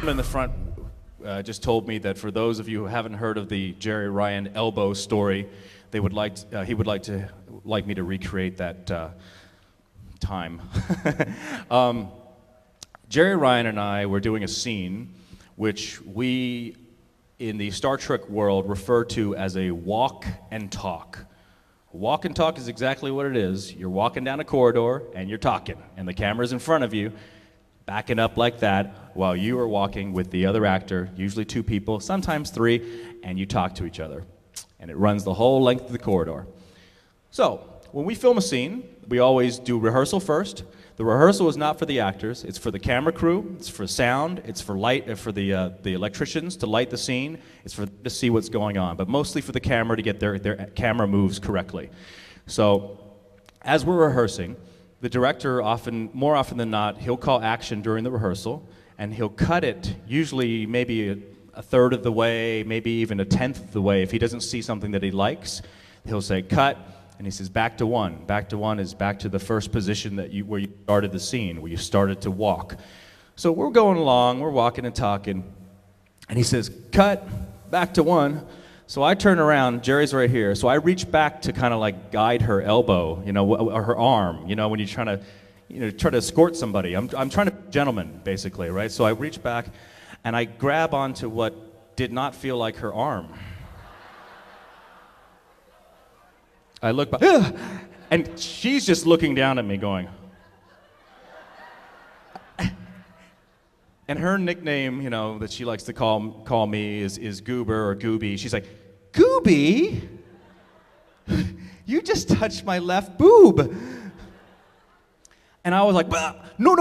in the front just told me that for those of you who haven't heard of the Jeri Ryan elbow story, he would like me to recreate that time. Jeri Ryan and I were doing a scene which we, in the Star Trek world, refer to as a walk and talk. Walk and talk is exactly what it is. You're walking down a corridor and you're talking, and the camera's in front of you, backing up like that while you are walking with the other actor, usually 2 people, sometimes 3, and you talk to each other. And it runs the whole length of the corridor. So, when we film a scene, we always do rehearsal first. The rehearsal is not for the actors, it's for the camera crew, it's for sound, it's for light, for the electricians to light the scene, it's for them to see what's going on, but mostly for the camera to get their camera moves correctly. So, as we're rehearsing, the director more often than not, he'll call action during the rehearsal, and he'll cut it usually maybe a third of the way, maybe even a 10th of the way. If he doesn't see something that he likes, he'll say cut, and he says back to 1. Back to 1 is back to the first position where you started the scene, where you started to walk. So we're going along, we're walking and talking, and he says cut, back to 1. So I turn around, Jeri's right here, so I reach back to kind of like guide her elbow, you know, or her arm, you know, when you're trying to, try to escort somebody. I'm trying to be a gentleman, basically, right? So I reach back, and I grab onto what did not feel like her arm. I look back, and she's just looking down at me going. And her nickname, you know, that she likes to call me is Goober or Gooby. She's like, Gooby? You just touched my left boob. And I was like, no.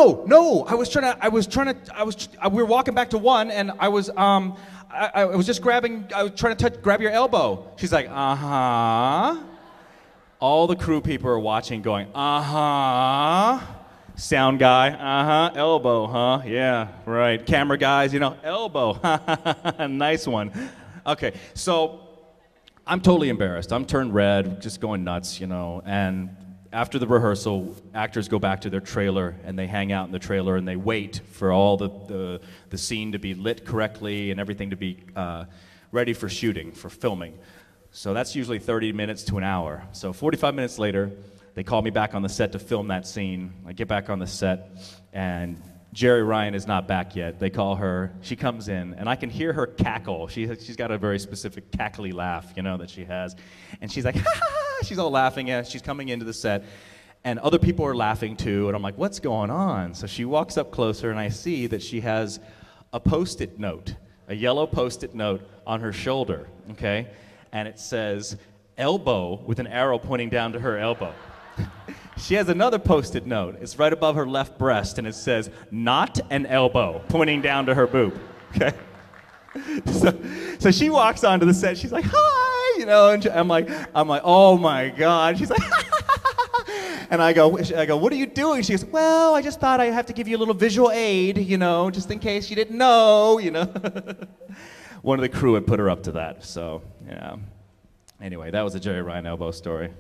We were walking back to 1, and I was just trying to grab your elbow. She's like, uh-huh. All the crew people are watching going, uh-huh. Sound guy, uh-huh. Elbow, huh? Yeah, right. Camera guys, elbow. Nice one. Okay, so I'm totally embarrassed. I'm turned red, just going nuts, and after the rehearsal, actors go back to their trailer and they hang out in the trailer and they wait for all the scene to be lit correctly and everything to be ready for shooting, for filming. So that's usually 30 minutes to an hour. So 45 minutes later, they call me back on the set to film that scene. I get back on the set, and Jeri Ryan is not back yet. They call her, she comes in, and I can hear her cackle. She's got a very specific cackly laugh, that she has. And she's like, ha ha ha, she's all laughing as she's coming into the set. And other people are laughing too, and I'm like, what's going on? So she walks up closer, and I see that she has a Post-it note, a yellow Post-it note on her shoulder, okay? And it says, elbow, with an arrow pointing down to her elbow. She has another Post-it note. It's right above her left breast, and it says, not an elbow, pointing down to her boob, okay? So she walks onto the set, she's like, hi, and I'm like, oh my God. She's like, and I go, what are you doing? She goes, well, I just thought I'd have to give you a little visual aid, just in case you didn't know, One of the crew had put her up to that, so, yeah. Anyway, that was a Jeri Ryan elbow story.